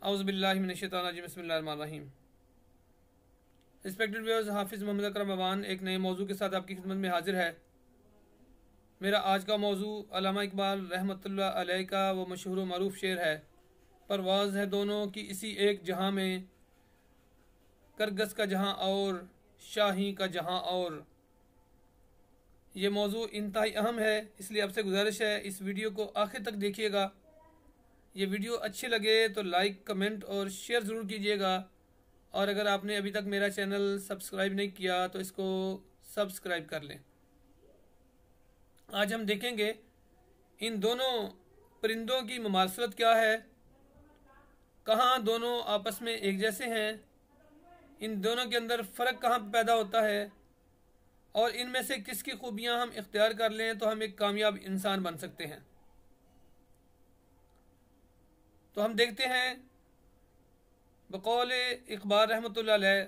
औज़ुबिल्लाहि मिनश्शैतानिर्रजीम बिस्मिल्लाहिर्रहमानिर्रहीम। Respected viewers, हाफिज़ मोहम्मद अकरम अवान एक नए मौजू के साथ आपकी खिदमत में हाजिर है। मेरा आज का मौजू अल्लामा इकबाल रहमतुल्लाह अलैह का वो मशहूर मरूफ शेर है, परवाज़ है दोनों की इसी एक जहां में, करगस का जहां और शाही का जहां और। ये मौजू इंतहाई अहम है, इसलिए आपसे गुजारिश है इस वीडियो को आखिर तक देखिएगा। ये वीडियो अच्छी लगे तो लाइक, कमेंट और शेयर ज़रूर कीजिएगा, और अगर आपने अभी तक मेरा चैनल सब्सक्राइब नहीं किया तो इसको सब्सक्राइब कर लें। आज हम देखेंगे इन दोनों परिंदों की मुमासलत क्या है, कहाँ दोनों आपस में एक जैसे हैं, इन दोनों के अंदर फ़र्क कहाँ पैदा होता है, और इनमें से किसकी खूबियाँ हम इख्तियार कर लें तो हम एक कामयाब इंसान बन सकते हैं। तो हम देखते हैं बकौल इकबाल रहमतुल्लाह अलैह,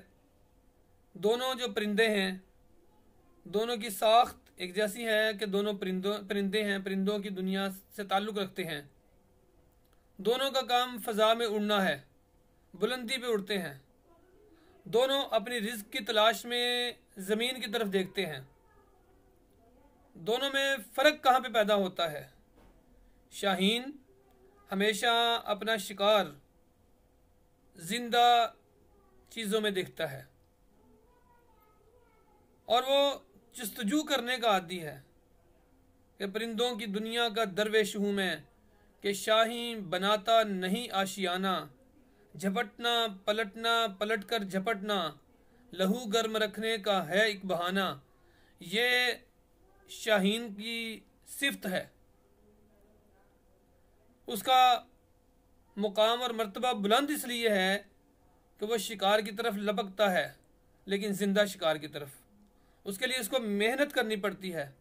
दोनों जो परिंदे हैं दोनों की साख्त एक जैसी है कि दोनों परिंदे हैं, परिंदों की दुनिया से ताल्लुक़ रखते हैं। दोनों का काम फ़ज़ा में उड़ना है, बुलंदी पे उड़ते हैं। दोनों अपनी रिज़्क़ की तलाश में ज़मीन की तरफ देखते हैं। दोनों में फ़र्क कहाँ पे पैदा होता है? शाहीन हमेशा अपना शिकार जिंदा चीज़ों में देखता है और वो जस्तजू करने का आदी है कि परिंदों की दुनिया का दरवेश हूँ मैं, कि शाही बनाता नहीं आशियाना, झपटना पलटना पलट कर झपटना, लहू गर्म रखने का है एक बहाना। ये शाहीन की सिफ्त है। उसका मुकाम और मर्तबा बुलंद इसलिए है कि वह शिकार की तरफ लपकता है, लेकिन ज़िंदा शिकार की तरफ। उसके लिए उसको मेहनत करनी पड़ती है,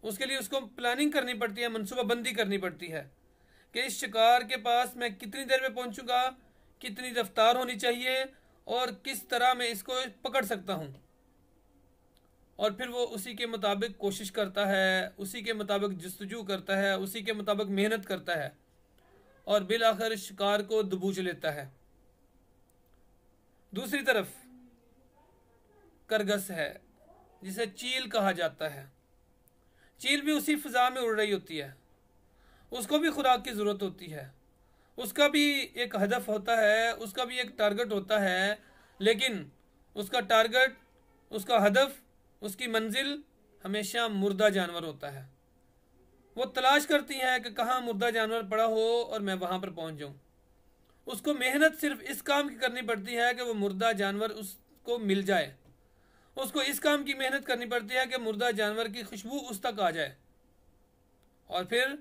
उसके लिए उसको प्लानिंग करनी पड़ती है, मनसूबाबंदी करनी पड़ती है कि इस शिकार के पास मैं कितनी देर में पहुंचूंगा, कितनी रफ्तार होनी चाहिए और किस तरह मैं इसको पकड़ सकता हूं। और फिर वो उसी के मुताबिक कोशिश करता है, उसी के मुताबिक जस्तजू करता है, उसी के मुताबिक मेहनत करता है और बिल आखिर शिकार को दबोच लेता है। दूसरी तरफ करगस है, जिसे चील कहा जाता है। चील भी उसी फिजा में उड़ रही होती है, उसको भी खुराक की ज़रूरत होती है, उसका भी एक हदफ होता है, उसका भी एक टारगेट होता है, लेकिन उसका टारगेट, उसका हदफ, उसकी मंजिल हमेशा मुर्दा जानवर होता है। वो तलाश करती है कि कहाँ मुर्दा जानवर पड़ा हो और मैं वहाँ पर पहुँच जाऊँ। उसको मेहनत सिर्फ इस काम की करनी पड़ती है कि वो मुर्दा जानवर उसको मिल जाए। उसको इस काम की मेहनत करनी पड़ती है कि मुर्दा जानवर की खुशबू उस तक आ जाए, और फिर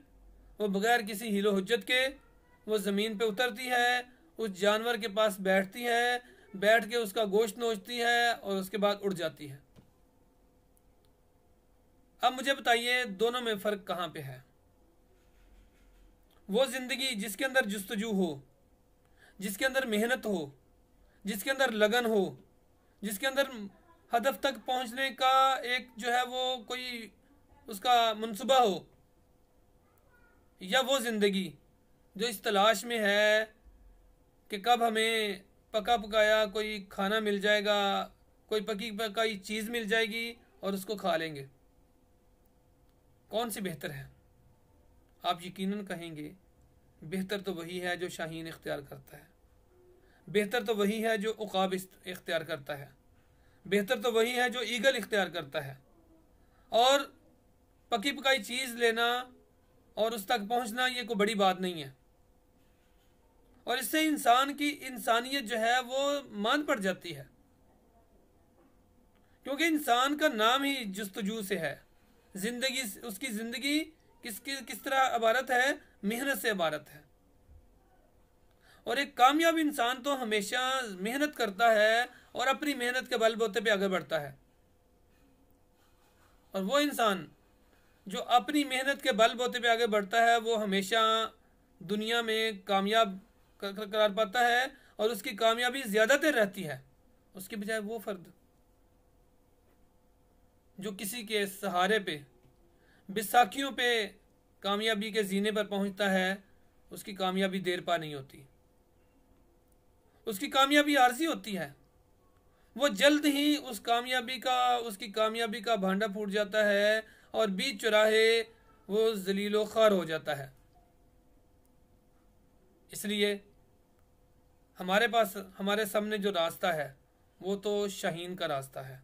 वो बगैर किसी हीलो हुज्जत के वो ज़मीन पे उतरती है, उस जानवर के पास बैठती है, बैठ के उसका गोश्त नोचती है और उसके बाद उड़ जाती है। अब मुझे बताइए दोनों में फ़र्क कहाँ पे है? वो ज़िंदगी जिसके अंदर जस्तजू हो, जिसके अंदर मेहनत हो, जिसके अंदर लगन हो, जिसके अंदर हदफ तक पहुंचने का एक जो है वो कोई उसका मनसूबा हो, या वो ज़िंदगी जो इस तलाश में है कि कब हमें पका पकाया कोई खाना मिल जाएगा, कोई पकी पकाई चीज़ मिल जाएगी और उसको खा लेंगे। कौन सी बेहतर है? आप यकीनन कहेंगे बेहतर तो वही है जो शाहीन इख्तियार करता है, बेहतर तो वही है जो उकाब इख्तियार करता है, बेहतर तो वही है जो ईगल इख्तियार करता है। और पकी पकाई चीज़ लेना और उस तक पहुंचना ये कोई बड़ी बात नहीं है, और इससे इंसान की इंसानियत जो है वो मान पड़ जाती है, क्योंकि इंसान का नाम ही जस्तजू से है। जिंदगी, उसकी ज़िंदगी किस तरह इबारत है? मेहनत से इबारत है। और एक कामयाब इंसान तो हमेशा मेहनत करता है और अपनी मेहनत के बलबूते पे आगे बढ़ता है। और वो इंसान जो अपनी मेहनत के बलबूते पे आगे बढ़ता है वो हमेशा दुनिया में कामयाब करार पाता है, और उसकी कामयाबी ज़्यादा देर रहती है उसके बजाय वो फ़र्द जो किसी के सहारे पे, बिसाखियों पे कामयाबी के जीने पर पहुंचता है, उसकी कामयाबी देर पा नहीं होती। उसकी कामयाबी आर्जी होती है, वो जल्द ही उसकी कामयाबी का भांडा फूट जाता है और बीच चौराहे वो जलीलो ख्वार हो जाता है। इसलिए हमारे पास हमारे सामने जो रास्ता है वो तो शाहीन का रास्ता है।